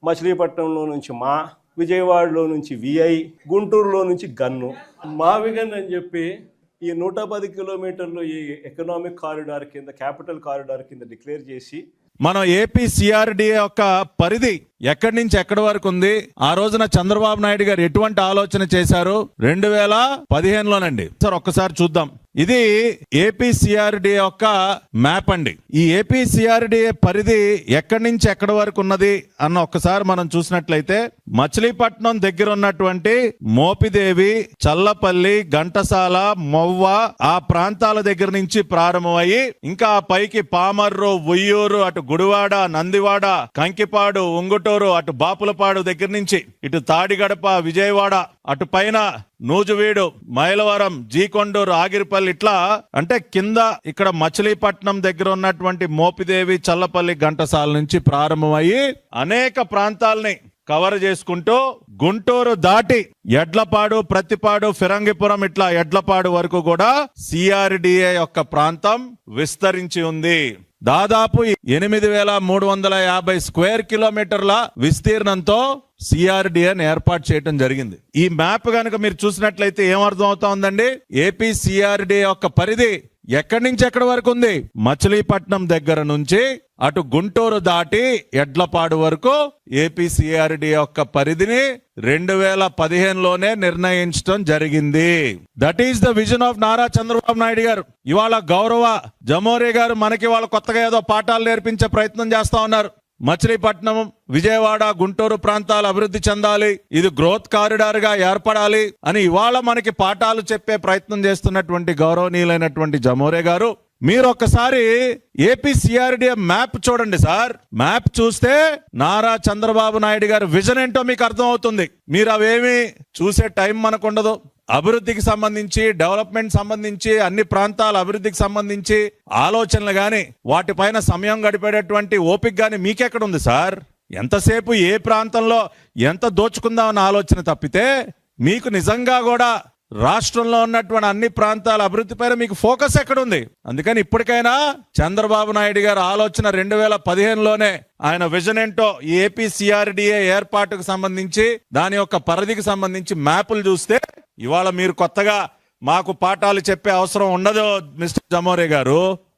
మచిలీపట్నంలో నుంచి విజయవాడలో నుంచి విఐ, గుంటూరులో నుంచి గన్ను, మావిగన్ అని చెప్పి ఈ 110 కిలోమీటర్లు ఈ ఎకనామిక్ కారిడార్ కింద, క్యాపిటల్ కారిడార్ కింద డిక్లేర్ చేసి మనం ఏపీ సిఆర్డిఏ యొక్క పరిధి ఎక్కడి నుంచి ఎక్కడి వరకు ఉంది, ఆ రోజున చంద్రబాబు నాయుడు గారు ఎటువంటి ఆలోచన చేశారు 2015లోనండి. సార్ ఒక్కసారి చూద్దాం. ఇది ఏపీ సిఆర్డిఏ యొక్క మ్యాప్ అండి. ఈ ఏపీ సిఆర్డిఏ పరిధి ఎక్కడి నుంచి ఎక్కడి వరకు ఉన్నది అన్న ఒక్కసారి మనం చూసినట్లయితే మచిలీపట్నం దగ్గర ఉన్నటువంటి మోపిదేవి, చల్లపల్లి, ఘంటసాల, మొవ్వ ఆ ప్రాంతాల దగ్గర నుంచి ప్రారంభమయ్యి ఇంకా పైకి పామర్రు, ఉయ్యూరు, అటు గుడివాడ, నందివాడ, కంకిపాడు, ఉంగుటూరు, అటు బాపులపాడు దగ్గర నుంచి ఇటు తాడిగడప, విజయవాడ, అటు పైన నూజువీడు, మైలవరం, జీకొండూరు, ఆగిరిపల్లి, ఇట్లా అంటే కింద ఇక్కడ మచిలీపట్నం దగ్గర ఉన్నటువంటి మోపిదేవి, చల్లపల్లి, ఘంటసాల నుంచి ప్రారంభమయ్యి అనేక ప్రాంతాలని కవర్ చేసుకుంటూ గుంటూరు దాటి ఎడ్లపాడు, ప్రతిపాడు, ఫిరంగిపురం, ఇట్లా ఎడ్లపాడు వరకు కూడా సిఆర్డిఏ యొక్క ప్రాంతం విస్తరించి ఉంది. దాదాపు 8,350 స్క్వేర్ కిలోమీటర్ల విస్తీర్ణంతో సిఆర్డిఏని ఏర్పాటు చేయడం జరిగింది. ఈ మ్యాప్ కనుక మీరు చూసినట్లయితే ఏమర్థం అవుతా ఉందండి, ఏపీ సిఆర్డిఏ యొక్క పరిధి ఎక్కడి నుంచి ఎక్కడి వరకు ఉంది, మచిలీపట్నం దగ్గర నుంచి అటు గుంటూరు దాటి ఎడ్లపాడు వరకు ఏపీ సిఆర్డిఏ యొక్క పరిధిని 2015లోనే నిర్ణయించడం జరిగింది. That is the vision of Nara Chandrababu Naidu గారు. ఇవాళ గౌరవ జమోరే గారు మనకి వాళ్ళ కొత్తగా ఏదో పాఠాలు నేర్పించే ప్రయత్నం చేస్తా ఉన్నారు. మచిలీపట్నం, విజయవాడ, గుంటూరు ప్రాంతాలు అభివృద్ధి చెందాలి, ఇది గ్రోత్ కారిడార్ గా ఏర్పడాలి అని ఇవాళ మనకి పాఠాలు చెప్పే ప్రయత్నం చేస్తున్నటువంటి గౌరవనీయులైనటువంటి జమోరే గారు, మీరు ఒక్కసారి ఏపీ సిఆర్డిఏ మ్యాప్ చూడండి సార్. మ్యాప్ చూస్తే నారా చంద్రబాబు నాయుడు గారి విజన్ ఏంటో మీకు అర్థం అవుతుంది. మీరు అవేమి చూసే టైం మనకు ఉండదు. అభివృద్ధికి సంబంధించి, డెవలప్మెంట్ సంబంధించి, అన్ని ప్రాంతాల అభివృద్ధికి సంబంధించి ఆలోచనలు గాని వాటిపైన సమయం గడిపేటటువంటి ఓపిక గాని మీకెక్కడ ఉంది సార్? ఎంతసేపు ఏ ప్రాంతంలో ఎంత దోచుకుందామన్న ఆలోచన తప్పితే మీకు నిజంగా కూడా రాష్ట్రంలో ఉన్నటువంటి అన్ని ప్రాంతాల అభివృద్ధి పైన మీకు ఫోకస్ ఎక్కడుంది? అందుకని ఇప్పటికైనా చంద్రబాబు నాయుడు గారి ఆలోచన 2015లోనే ఆయన విజన్ ఏంటో ఈ ఏపీ సిఆర్డిఏ ఏర్పాటుకు సంబంధించి దాని యొక్క పరిధికి సంబంధించి మ్యాపులు చూస్తే ఇవాళ మీరు కొత్తగా మాకు పాఠాలు చెప్పే అవసరం ఉండదు మిస్టర్ జమోరే గారు.